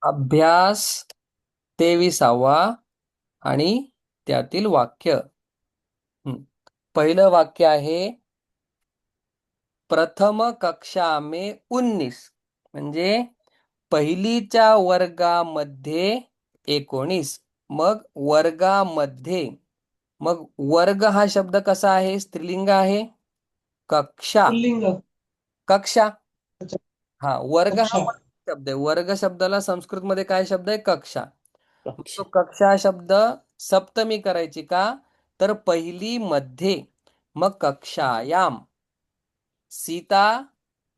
अभ्यास 23वा आणि त्यातील वाक्य. पहिलं वाक्य आहे प्रथम कक्षा में 19 म्हणजे पहिलीच्या वर्गामध्ये 19. मग वर्गामध्ये, मग वर्ग हा शब्द कसा आहे? स्त्रीलिंग आहे. कक्षा, पुल्लिंग. कक्षा. अच्छा. हा वर्ग हा कक्षा. पण शब्द आहे. वर्ग शब्दाला संस्कृत मध्ये काय शब्द आहे? कक्षा. मग तो कक्षा. कक्षा हा शब्द सप्तमी करायची का? तर पहिली मध्ये, मग कक्षायाम. सीता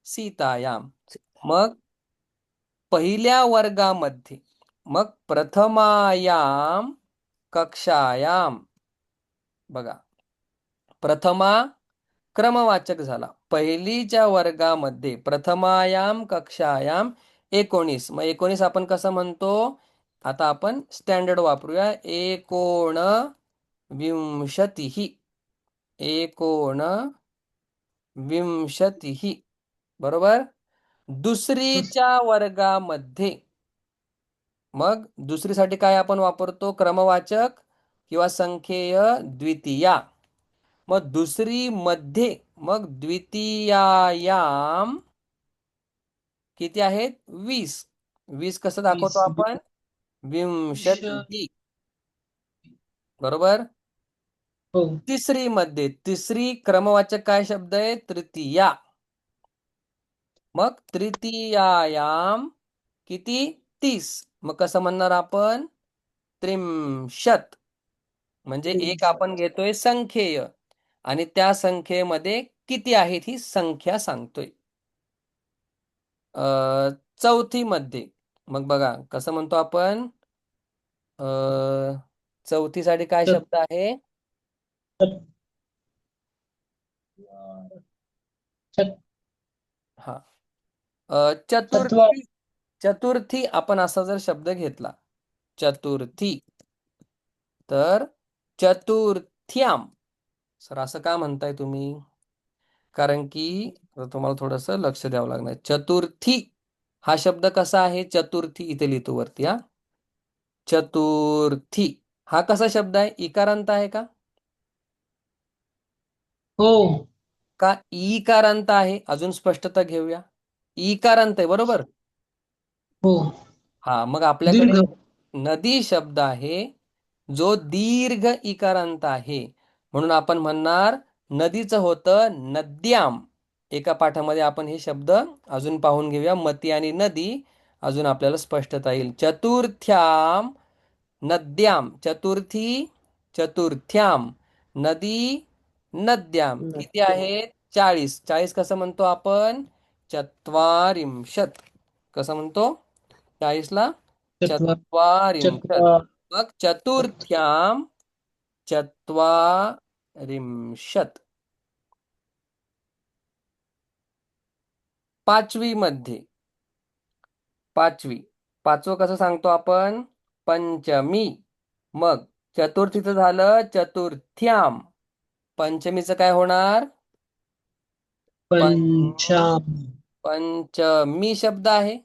सीतायाम. मग पहिल्या वर्गामध्ये, मग प्रथमायाम कक्षायाम. बघा, प्रथमा क्रमवाचक झाला. पहिलीच्या वर्गामध्ये प्रथमायाम कक्षायाम 19. मग 19 आपण कसं म्हणतो? आता आपण स्टँडर्ड वापरूया. एकोण विंशतिः. एकोण विंशतिः. बरोबर. दुसरीच्या वर्गामध्ये, मग दुसरीसाठी काय आपण वापरतो? क्रमवाचक किंवा संख्येय द्वितीया. मग दुसरी मध्ये, मग द्वितीयायाम किती आहेत? 20. 20 कसं दाखवतो वीस. आपण? विंशतिः. बरोबर. हो. तिसरी मध्ये, तिसरी क्रमवाचक काय शब्द आहे? तृतीया. मग तृतीयायाम किती? 30. मग कसं म्हणणार आपण? त्रिंशत. म्हणजे एक आपण घेतोय संख्येय आणि त्या संख्येमध्ये किती आहेत ही संख्या सांगतोय. चौथी मध्ये, मग बघा कसं म्हणतो आपण? अ चौथीसाठी काय चत- शब्द आहे? चत- चत- हा, चत्वार. चतुर्थी. चतुर्थी आपण असा जर शब्द घेतला, चतुर्थी, तर चतुर्थ्याम. सर असं का म्हणताय तुम्ही? कारण की तुम्हाला थोडंसं लक्ष द्यावं लागणार. चतुर्थी हा शब्द कसा आहे? चतुर्थी इथे लिहितो वरती. हा, चतुर्थी हा कसा शब्द आहे? इकारांत आहे का? हो. का ईकारांत आहे? अजून स्पष्टता घेऊया. ईकारांत आहे, बरोबर. हो. हा, मग आपल्याकडे दीर्घ. नदी शब्द आहे जो दीर्घ इकारांत आहे. म्हणून आपण म्हणणार नदीचं होतं नद्याम. एका पाठामध्ये आपण हे शब्द अजून पाहून घेऊया. मती आणि नदी अजून आपल्याला स्पष्टता येईल. चतुर्थ्याम नद्याम. चतुर्थी चतुर्थ्याम. नदी नद्याम. किती नद्या. आहेत? 40. 40 कसं म्हणतो आपण? चत्वारिंशत. कसं म्हणतो 40ला? चत्वार. चत्वारिंशत. चत्वार. मग चतुर्थ्याम चत्वारिंशत. पाचवी मध्ये, पाचवी. पाचवं कसं सांगतो आपण? पंचमी. मग चतुर्थीचं झालं चतुर्थ्याम. पंचमीचं काय होणार? पं पंचाम. पंचमी शब्द आहे.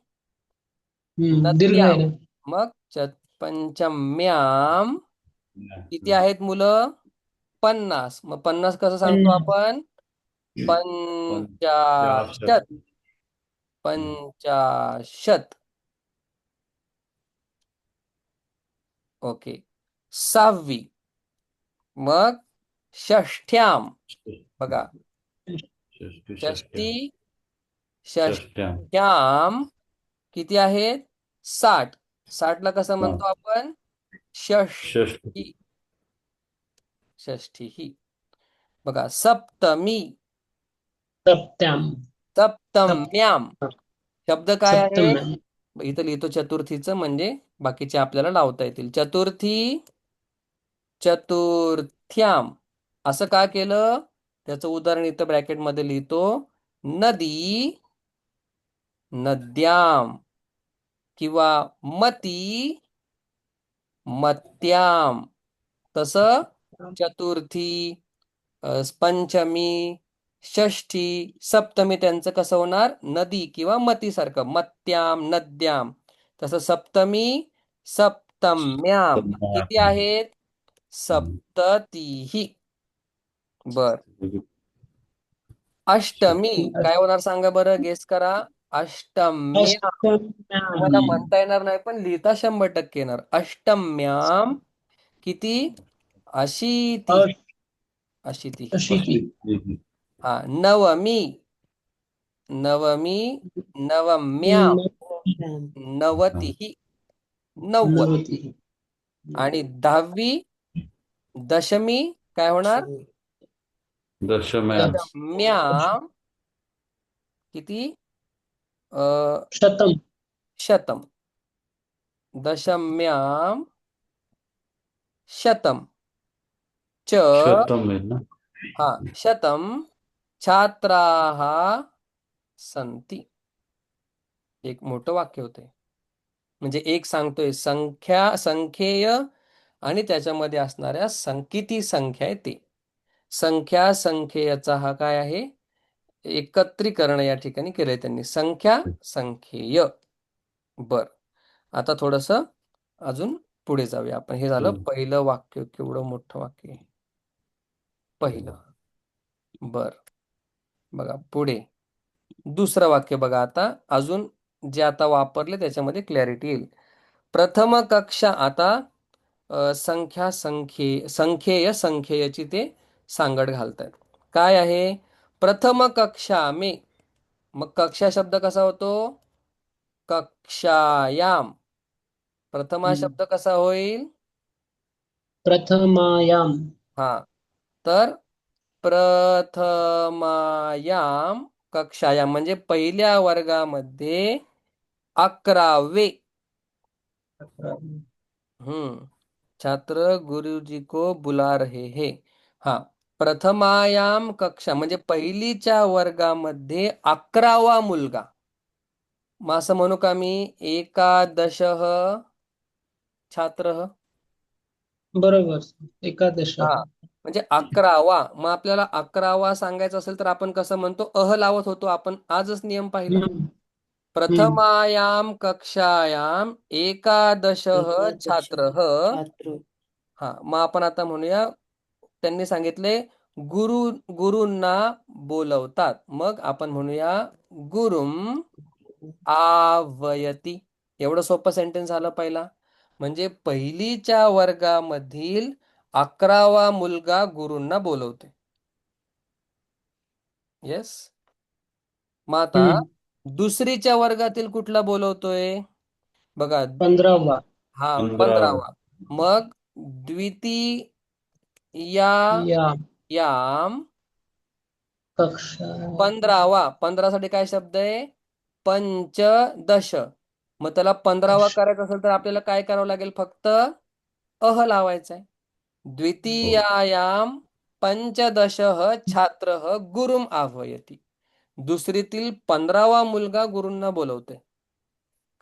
दीर्घ आहे नद्याम. ना. मग पंचम्याम किती आहेत मुलं? 50. मग 50 कसं सांगतो पन्नास. आपण? पंचाशत. पंचाशत. ओके. सहावी, मग षष्ठ्याम. बघा, षष्टी षष्ट्या षष्ठ्याम किती आहेत? 60. 60ला कसं म्हणतो आपण? षष्ठ षष्ठी. षष्ठी ही. बघा, सप्तमी. सप्त्याम. सप्तम्याम. शब्द काय आहे? सप्तम्याम. इथं लिहितो चतुर्थीचं, म्हणजे बाकीचे आपल्याला लावता येतील. चतुर्थी चतुर्थ्याम. असं का केलं? त्याचं उदाहरण इथं ब्रॅकेटमध्ये लिहितो. नदी नद्याम किंवा मती मत्याम. तसं चतुर्थी, पंचमी, षष्ठी, सप्तमी त्यांचं कसं होणार? नदी किंवा मतीसारखं. मत्याम, नद्याम. तसं सप्तमी सप्तम्याम किती आहेत? सप्ततिः. बर. अष्टमी काय होणार सांगा बरं, गेस करा. अष्टम्या तुम्हाला अष्टम्याम म्हणता येणार नाही पण लिहिता 100% येणार. अष्टम्याम किती? अशीतिः. अशीतिः. अशीति हा. नवमी नवमी नवम्याम नवम्याम नवतिः. 90. नवतिः आणि 10वी दशमी काय होणार? दशम्याम दशम्याम किती? अ शतम शतम. दशम्याम शतम च. शतम आहे ना. हा. शतम छात्राः सन्ति. एक मोठं वाक्य होते. म्हणजे एक सांगतोय संख्येय आणि त्याच्यामध्ये असणाऱ्या किती संख्या आहे ते. संख्या संख्येयचा हा काय आहे? एकत्रीकरण या ठिकाणी केलंय त्यांनी. संख्या संख्येय. बर. आता थोडस अजून पुढे जाऊया आपण. हे झालं पहिलं वाक्य. केवढं मोठं वाक्य आहे पहिलं. बर. बघा पुढे दुसरं वाक्य बघा. आता अजून जे आता वापरले त्याच्यामध्ये क्लॅरिटी येईल. प्रथम कक्षा आता संख्येय संख्येयची ते सांगड घालतायत. काय आहे? प्रथम कक्षा मे. मग कक्षा शब्द कसा होतो? कक्षायाम. प्रथम हा शब्द कसा होईल? प्रथमायाम हा. तर प्रथमायाम कक्षायाम म्हणजे पहिल्या वर्गामध्ये 11वे. छात्र गुरुजी को बुला रहे हैं. हा. प्रथमायाम कक्षा म्हणजे पहिलीच्या वर्गामध्ये 11वा मुलगा. मग असं म्हणू का मी? एकादशः छात्र. बरोबर एकादश हा. म्हणजे 11वा. मग आपल्याला 11वा सांगायचं असेल तर आपण कसं म्हणतो? लावत होतो आपण. आजच नियम पाहिला. हम्म हम्म प्रथमायाम कक्षायाम एकादशः छात्रः. हा. मग आपण आता म्हणूया त्यांनी सांगितले गुरूंना बोलवतात. मग आपण म्हणूया गुरुम आवयती. एवढं सोपं सेंटेन्स झालं पहिला. म्हणजे पहिलीच्या वर्गामधील 11वा मुलगा गुरूंना बोलवते. येस. मग आता हम्म दुसरीच्या वर्गातील कुठला बोलवतोय? बघा. 15वा हा. 15. 15वा. मग द्वितीया या याम कक्षा 15वा. 15 साठी काय शब्द आहे? पंचदश. मग त्याला 15वा करायचा असेल तर आपल्याला काय करावं लागेल? फक्त लावायचा आहे. द्वितीयायाम पंचदशः छात्रः गुरुम आह्वयति. दुसरीतील 15वा मुलगा गुरूंना बोलवते.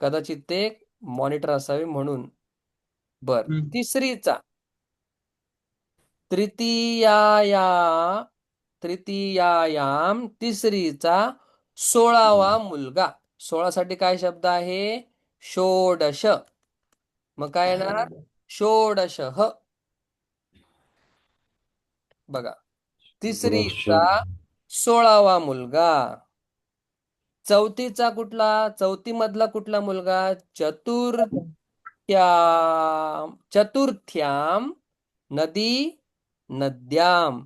कदाचित ते मॉनिटर असावे म्हणून. बर. तिसरीचा तृतीयाया तृतीयायाम तिसरीचा 16वा मुलगा. 16 साठी काय शब्द आहे? षोडश. मग काय येणार? षोडशः. बघा. तिसरीचा 16वा मुलगा. चौथीचा कुठला? चौथी मधला कुठला मुलगा? चतुर्थ्याम नदी नद्याम.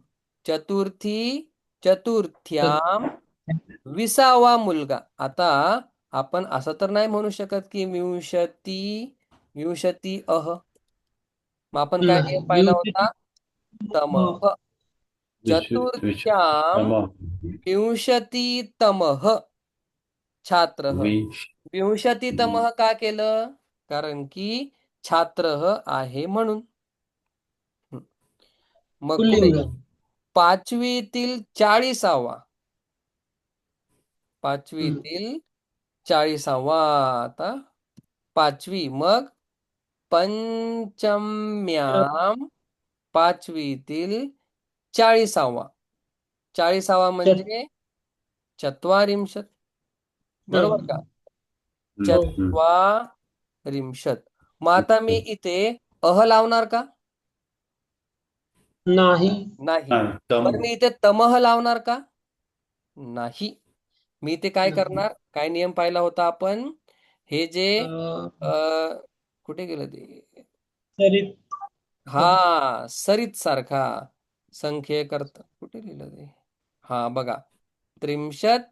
चतुर्थी चतुर्थ्याम 20वा मुलगा. आता आपण असं तर नाही म्हणू शकत की विंशती मग आपण काय नियम पाहिला होता? तमः. चतुर्थ्याम विंशतितमः छात्रः. विंशतितमः का केलं? कारण की छात्र आहे म्हणून. मग पुढे पुल्लिंग पाचवीतील 40वा. पाचवीतील 40वा. आता पाचवी. मग पंचम्याम पाचवीतील 40वा. 40वा म्हणजे चत्वारिंशत्. बरोबर का? हो चत्वारिंशत् रिंशत. मग आता मी इथे अह लावणार का? नाही. नाही. नाही, तम. बरं मी इथे तमह लावणार का? नाही. मी इथे काय नाही. करणार? काय नियम पाहिला होता आपण? हे जे अ, अ, कुठे गेलं ते? सरित हा, सरित सारखा संख्ये करता कुठे लिहिलं ते? हा बघा, त्रिंशत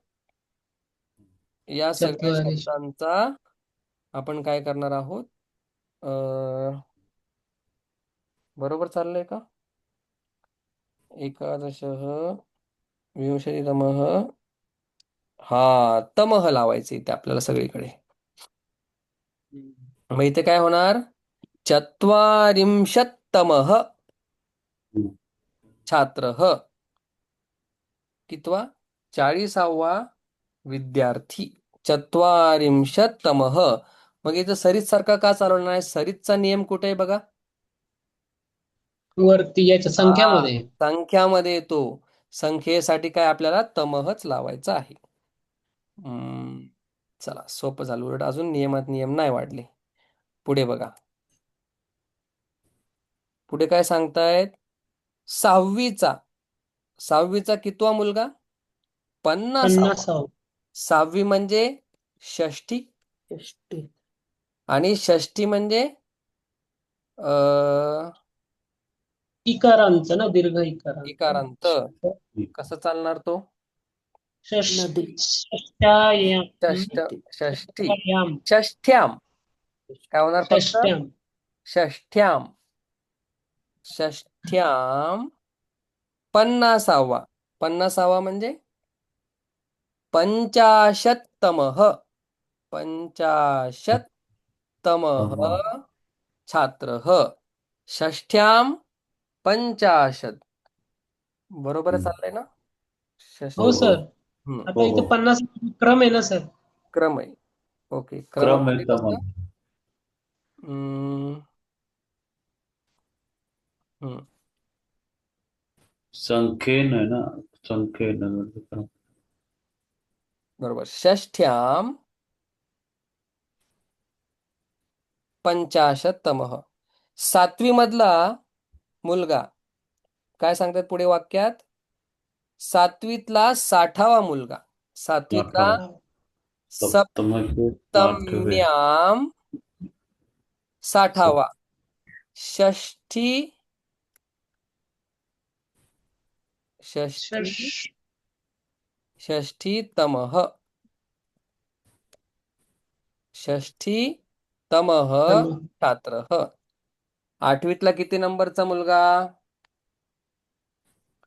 या सगळ्या चत्वारि शब्दांचा आपण काय करणार आहोत? अ, बरोबर चाललंय का? एकादशः विंशतितमः. हा, तमह लावायचं इथे आपल्याला सगळीकडे. मग इथे काय होणार? चत्वारिंशत्तमः छात्रः. कितवा? 40वा विद्यार्थी. चत्वारिंशत्तमः. मग इथं सरित सारखा का चालवणार आहे? सरितचा नियम कुठे आहे बघा? वरती याच्या हा, संख्यामध्ये. संख्यामध्ये येतो. संख्येसाठी काय आपल्याला तमहच लावायचं आहे. चला, सोपं झालं. उलट अजून नियमात नियम नाही वाढले. पुढे बघा. पुढे काय सांगतायत? सहावीचा. सहावीचा कितवा मुलगा? 50वा. 50. सहावी म्हणजे षष्ठी. षष्टी. आणि षष्ठी म्हणजे अ इकारांचं ना, दीर्घ इकारांचं. इकारांत. कसं चालणार तो? षष्ट्यायाम. षष्ठ. षष्ठी. षष्ट्यायाम. षष्ठ्याम. काय होणार फक्त? षष्ट्याम. षष्ठ्याम. षष्ठ्याम 50वा. 50वा म्हणजे पंचाशत्तमः. पंचाशत्तमः छात्रः. षष्ठ्याम 50. बरोबर चाललंय ना? हो षष्ठी. सर. आता हो इथे हो 50 क्रम आहे ना सर. क्रम आहे. ओके, क्रम आहे क्रमामध्ये कसं? तम. हम्म, हम्म. संख्येन आहे ना, संख्येन म्हणजे क्रम. बरोबर. षष्ठ्याम 50तमः. 7वी मधला मुलगा. काय सांगतात पुढे वाक्यात? 7वीतला 60वा मुलगा. 7वीतला आठवा सप्तमचे 8वे. सप्तम्याम 60वा. षष्ठी. षष्ठी. षष्- षष्ठीतमः. षष्ठीतमः तम. छात्रः. 8वीतला किती नंबरचा मुलगा?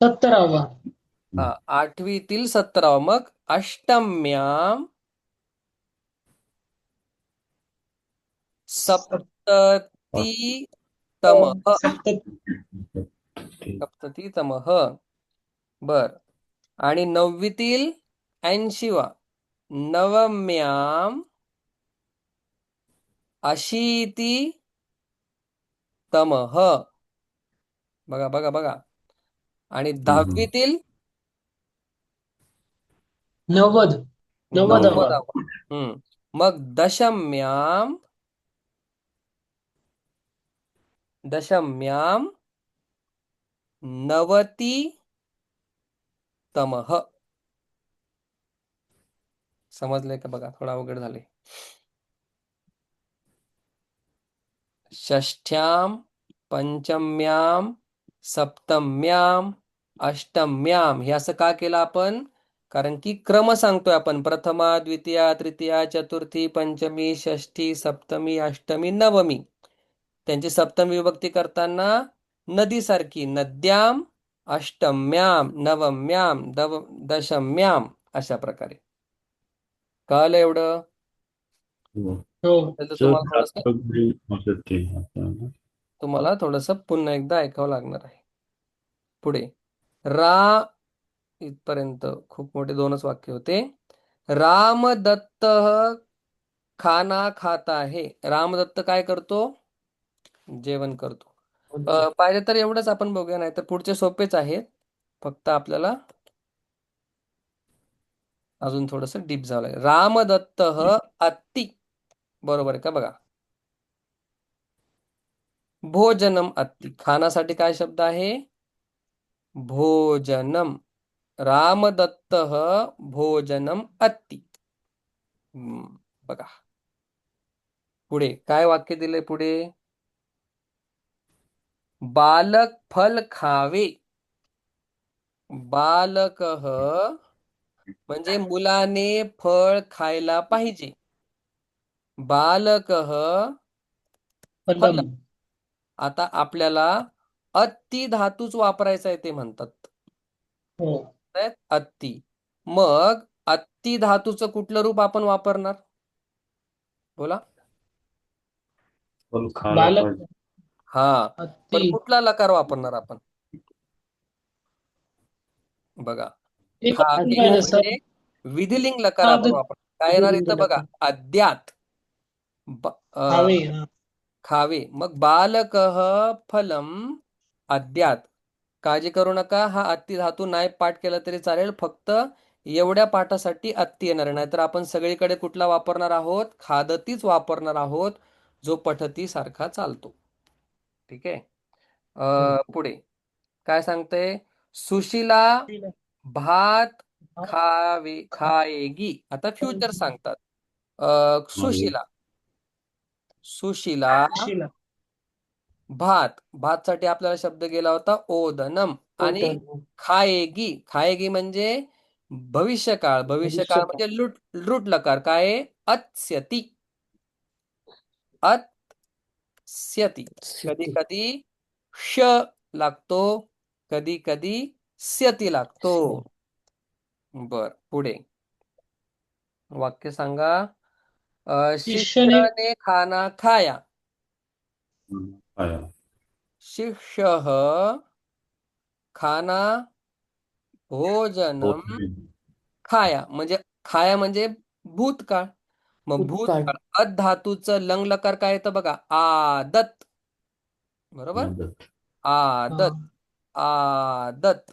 17वा. हा, 8वीतील 17वा. मग अष्टम्याम सप्ततितमः. सप्ततितमः. बर. आणि 9वीतील 80वा. नवम्याम अशीतितमः. बघा बघा बघा. आणि 10वीतील 90. 90वा. 90वा. मग दशम्याम 90तमः. समजलंय का? बघा, थोडा अवघड झाले. षष्ठ्याम, पंचम्याम, सप्तम्याम, अष्टम्याम हे असं का केलं आपण? कारण की क्रम सांगतोय आपण. प्रथमा, द्वितीया, तृतीया, चतुर्थी, पंचमी, षष्ठी, सप्तमी, अष्टमी, नवमी. त्यांची सप्तमी विभक्ती करताना नदीसारखी नद्याम, अष्टम्याम, नवम्याम, दशम्याम अशा प्रकारे. कळलं एवढं? हो. तर तुम्हाला थोडंसं पुन्हा एकदा ऐकावं लागणार आहे. पुढे रा इथपर्यंत खूप मोठे 2च वाक्य होते. रामदत्त खाना खाता आहे. रामदत्त काय करतो? जेवण करतो. पाहिजे तर एवढंच आपण बघूया, नाही तर पुढचे सोपेच आहेत. फक्त आपल्याला अजून थोडंसं डीप जावं लागेल. रामदत्त अत्ति. बरोबर आहे का? बघा, भोजनम अत्ति. खानासाठी काय शब्द आहे? भोजनम. रामदत्त भोजनम अत्ति. बघा पुढे काय वाक्य दिलंय पुढे? बालक फल खावे. बालकः म्हणजे मुलाने फळ खायला पाहिजे. बालकः फल. फलम. आता आपल्याला अत्ति धातूच वापरायचा आहे ते म्हणतात. हो. अत्ति. मग अत्ति धातूचं कुठलं रूप आपण वापरणार? बोला. फल खायला बालक पाहिजे. हा, हत्ती. पण कुठला लकार वापरणार आपण? बघा, एक खावे पाहिजे सर. म्हणजे विधिलिंग लकार हा आपण वापर. काय येणार इथं बघा? अद्यात. खावे. हा. खावे. मग बालकः फलम अद्यात. काळजी करू नका, हा अत्ति धातू नाही पाठ केला तरी चालेल, फक्त एवढ्या पाठासाठी अत्ति येणार आहे. नाहीतर आपण सगळीकडे कुठला वापरणार आहोत? खादतीच वापरणार आहोत, जो पठती सारखा चालतो. ठीक आहे. पुढे काय सांगते? सुशिला भात खाएगी. आता फ्युचर सांगतात. सुशिला. सुशिला शिला. भातसाठी आपल्याला शब्द गेला होता ओदनम. आणि खाएगी. खाएगी म्हणजे भविष्यकाळ. भविष्यकाळ म्हणजे लूट लकार. काय आहे? अत्स्यती. अत्स्यती. कधी कधी श लागतो, कधी कधी स्यती लागतो. बर, पुढे वाक्य सांगा. शिष्याने शिष्याने खाना खाया. खाया. शिष्यः खाना भोजनम खाया. म्हणजे खाया म्हणजे भूतकाळ. मग भूतकाळ अद धातूचं लंग लकार काय येतं बघा? आदत. बरोबर. मदत. आदत. आदत.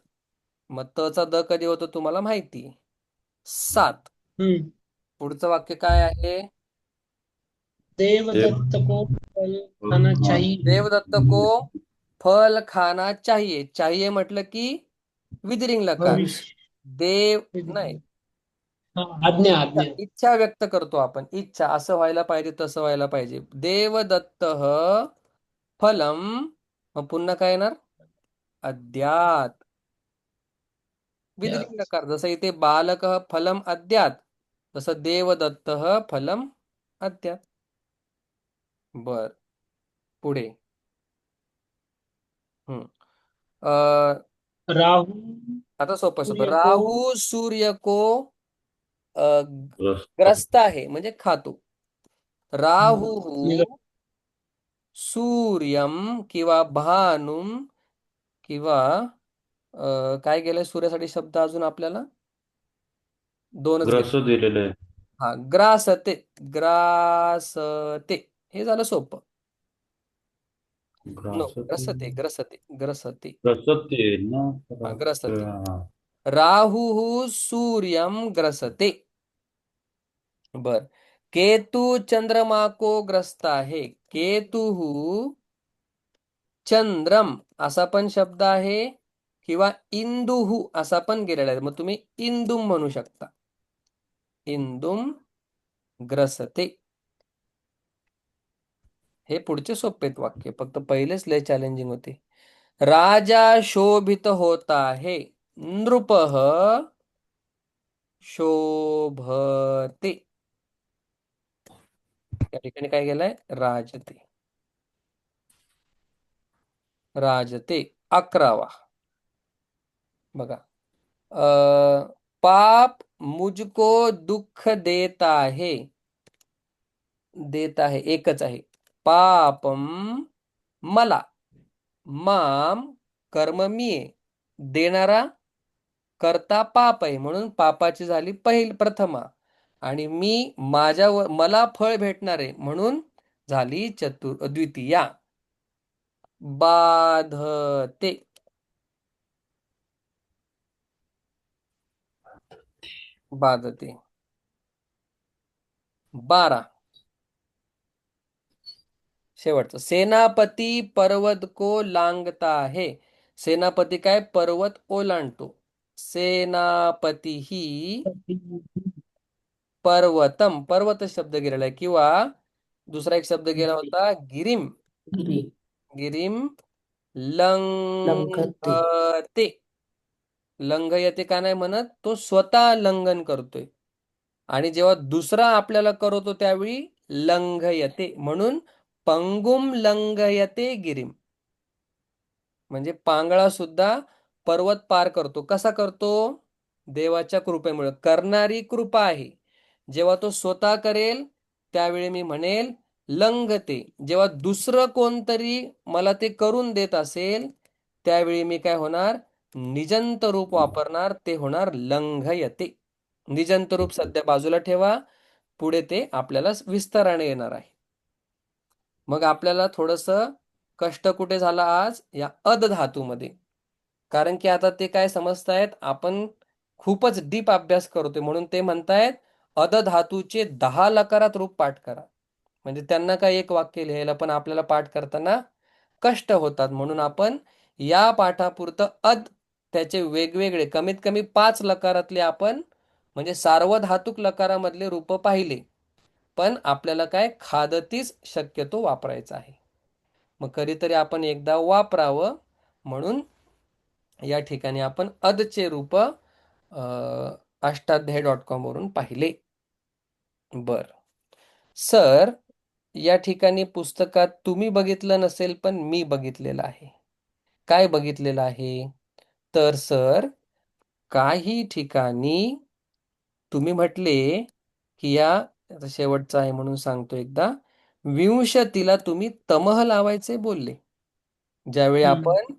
मग तचा द कधी होतो तुम्हाला माहिती? 7. पुढचं वाक्य काय आहे? देवदत्त को फल खाना चाहिए. देवदत्त को फल खाना चाहिए. चाहिए म्हटलं की विधिलिंग लकार. भविष्य. देव नाही, हा, आज्ञा आज्ञा. इच्छा व्यक्त करतो आपण. इच्छा असं व्हायला पाहिजे, तसं व्हायला पाहिजे. देवदत्त फलम. मग पुन्हा काय येणार? अद्यात. विधिलिंग लकार. जसं इथे बालक फलम अद्यात, तसं देवदत्त फलम अद्यात. बर, पुढे. हम्म. राहु आता सोपं सोपं. सूर्य को राहू सूर्य को अ, ग्रस्त. ग्रस्त आहे म्हणजे खातो. राहू निगत. सूर्यम किंवा भानुम किंवा काय गेलंय सूर्यासाठी शब्द अजून आपल्याला? दोनच गेले. ग्रस्त दिलेलं आहे. हा, ग्रासते. ग्रासते. हे झालं सोपं. नो, ग्रासते. ग्रसते ग्रसते ग्रसते. ग्रसते ना. हा, ग्रसते. हा. राहू सूर्यम ग्रसते. बर. केतू चंद्रमा को ग्रस्त आहे. केतु चंद्रम असा पण शब्द आहे, किंवा इंदुहू असा पण गेलेला आहे. मग तुम्ही इंदुम म्हणू शकता. इंदुम ग्रसते. हे पुढचे सोपे आहेत वाक्य, फक्त पहिलेच लय चॅलेंजिंग होते. राजा शोभित होता है. नृपः शोभते. या ठिकाणी काय गेलंय? राजते. राजते. 11वा बघा. पाप मुझको दुःख देता है. देत आहे एकच आहे. पापम मला. माम कर्म मी आहे. देणारा करता पाप आहे, म्हणून पापाची झाली प्रथमा. आणि मी मला फळ भेटणार आहे, म्हणून झाली द्वितीया. बाधते. बाधते. 12. शेवटचं. सेनापती पर्वत को लांगता है. सेनापती काय पर्वत ओलांडतो. सेनापती ही पर्वतम, पर्वत शब्द गेलेला आहे. किंवा दुसरा एक शब्द गेला होता गिरिम. गिरिम लंघते. लंघते. लंघयते का नाही म्हणत, तो स्वतः लंघन करतोय. आणि जेव्हा दुसरा आपल्याला करवतो त्यावेळी लंघयते. म्हणून पंगुम लंघयते गिरिम. म्हणजे पांगळा सुद्धा पर्वत पार करतो. कसा करतो? देवाच्या कृपेमुळे. करणारी कृपा आहे. जेव्हा तो स्वतः करेल त्यावेळी मी म्हणेल लंघते. जेव्हा दुसरं कोणतरी मला ते करून देत असेल त्यावेळी मी काय होणार? निजंत रूप वापरणार. ते होणार लंघयते. निजंत रूप सध्या बाजूला ठेवा. पुढे ते आपल्याला विस्ताराने येणार आहे. मग आपल्याला थोडंसं कष्ट कुठे झाला आज? या अद धातूमध्ये. कारण की आता ते काय समजतायत, आपण खूपच डीप अभ्यास करतोय म्हणून ते म्हणतायत अद धातूचे 10 लकारात रूप पाठ करा. म्हणजे त्यांना काय एक वाक्य लिहायला, पण आपल्याला पाठ करताना कष्ट होतात. म्हणून आपण या पाठापुरतं अद त्याचे वेगवेगळे कमीत कमी 5 लकारातले आपण म्हणजे सार्वधातुक लकारामधले रूप पाहिले. पण आपल्याला काय खादतीच शक्यतो वापरायचा आहे. मग कधीतरी आपण एकदा वापरावं म्हणून या ठिकाणी आपण अदचे रूप अष्टाध्यायी.com वरून पाहिले. बर सर, या ठिकाणी पुस्तकात तुम्ही बघितलं नसेल पण मी बघितलेलं आहे. काय बघितलेलं आहे? तर सर, काही ठिकाणी तुम्ही म्हटले की या आता शेवटचं आहे म्हणून सांगतो एकदा. विंशतीला तुम्ही तमह लावायचे बोलले. ज्यावेळी आपण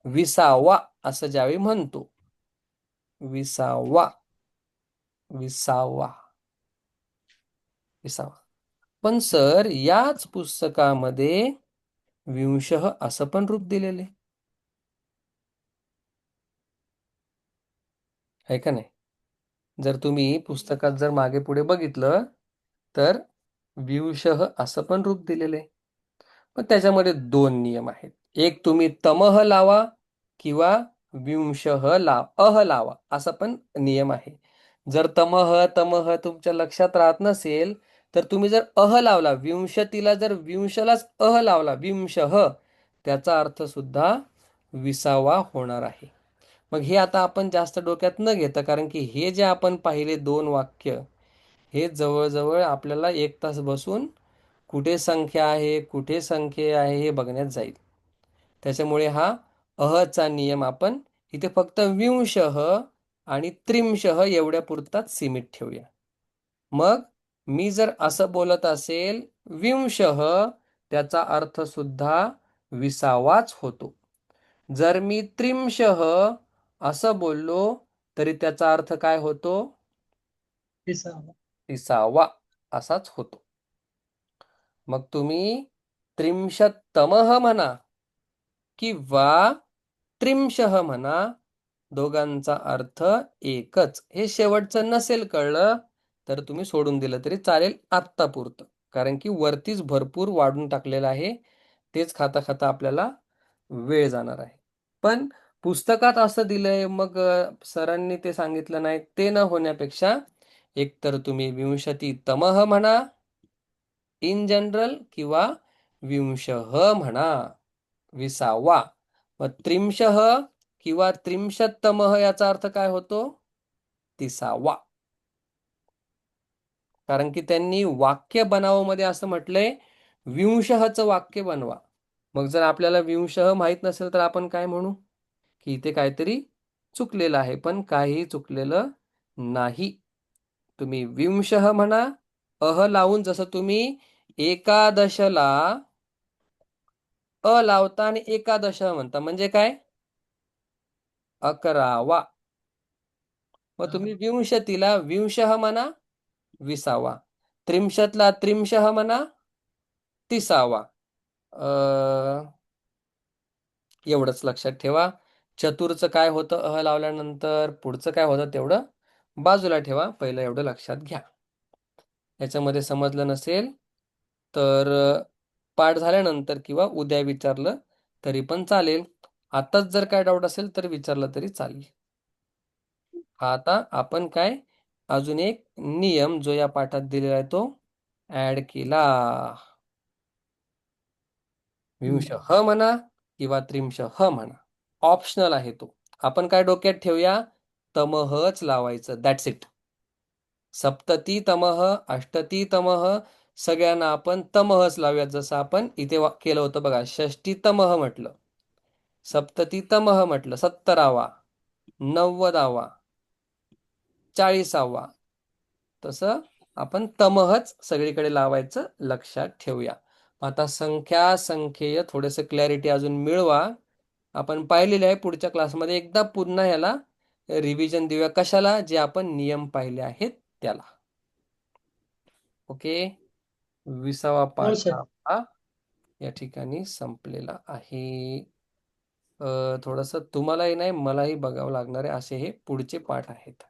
विसावा असं ज्यावेळी म्हणतो. विसावा, विसावा, विसावा. पण सर याच पुस्तकामध्ये विंशः असं पण रूप दिलेले आहे का नाही? जर तुम्ही पुस्तकात जर मागे पुढे बघितलं तर विंशः असं पण रूप दिलेलं आहे. पण त्याच्यामध्ये 2 नियम आहेत. एक तुम्ही तमह लावा किंवा विंशः लावा असा पण नियम आहे. जर तमह तमह तुमच्या लक्षात राहत नसेल तर तुम्ही जर लावला विंशतीला, जर विंशलाच लावला विंशः, त्याचा अर्थ सुद्धा विसावा होणार आहे. मग हे आता आपण जास्त डोक्यात न घेता, कारण की हे जे आपण पाहिले 2 वाक्य हे जवळजवळ आपल्याला 1 तास बसून कुठे संख्या आहे कुठे संख्या आहे हे बघण्यात जाईल. त्याच्यामुळे हा चा नियम आपण इथे फक्त विंशः आणि त्रिंशः एवढ्या पुरताच सीमित ठेवूया. मग मी जर असं बोलत असेल विंशः, त्याचा अर्थ सुद्धा विसावाच होतो. जर मी त्रिंशः असं बोललो तरी त्याचा अर्थ काय होतो? विसावा असाच होतो. मग तुम्ही त्रिंशत्तमः म्हणा किंवा त्रिंशः म्हणा, दोघांचा अर्थ एकच. हे शेवटचं नसेल कळलं तर तुम्ही सोडून दिलं तरी चालेल आत्तापुरतं. कारण की वरतीच भरपूर वाढून टाकलेलं आहे. तेच खाता खाता आपल्याला वेळ जाणार आहे. पण पुस्तकात असं दिलंय, मग सरांनी ते सांगितलं नाही ते न होण्यापेक्षा एकतर तुम्ही विंशतितमः म्हणा इन जनरल किंवा विंशः म्हणा विसावा. मग त्रिंशः किंवा त्रिंशत्तमः याचा अर्थ काय होतो? तिसावा. कारण की त्यांनी वाक्य बनावं मध्ये असं म्हटलंय विंशःचं वाक्य बनवा. मग जर आपल्याला विंशः माहित नसेल तर आपण काय म्हणू की इथे काहीतरी चुकलेलं आहे. पण काही चुकलेलं नाही. तुम्ही विंशः म्हणा लावून, जसं तुम्ही एकादशला लावता आणि एकादश म्हणता म्हणजे काय? 11वा. मग तुम्ही विंशतीला विंशः म्हणा विसावा, त्रिंशतला त्रिंशः म्हणा तिसावा. एवढंच लक्षात ठेवा. चतुरचं काय होतं लावल्यानंतर, पुढचं काय होतं तेवढं बाजूला ठेवा. पहिलं एवढं लक्षात घ्या. याच्यामध्ये समजलं नसेल तर पाठ झाल्यानंतर किंवा उद्या विचारलं तरी पण चालेल. आताच जर काय डाऊट असेल तर विचारलं तरी चालेल. आता आपण काय अजून एक नियम जो या पाठात दिलेला आहे तो ऍड केला. विंश ह म्हणा किंवा त्रिंश ह म्हणा, ऑप्शनल आहे तो. आपण काय डोक्यात ठेवूया, तमहच लावायचं, दॅट्स इट. सप्तती तमह, अष्टती तमह, सगळ्यांना आपण तमहच लावूयात. जसं आपण इथे केलं होतं बघा, षष्टी तमह म्हटलं, सप्तती तमह म्हटलं, 70वा, 90वा, 40वा, तसं आपण तमहच सगळीकडे लावायचं, लक्षात ठेवूया. आता संख्या संख्येय थोडंसं क्लॅरिटी अजून मिळवा. आपण पाहिलेले आहे, पुढच्या क्लासमध्ये एकदा पुन्हा ह्याला रिव्हिजन देऊया. कशाला? जे आपण नियम पाहिले आहेत त्याला. ओके, 20वा हो पाठ सर. हा या ठिकाणी संपलेला आहे. थोडंसं तुम्हालाही नाही मलाही बघावं लागणार आहे, असे हे पुढचे पाठ आहेत.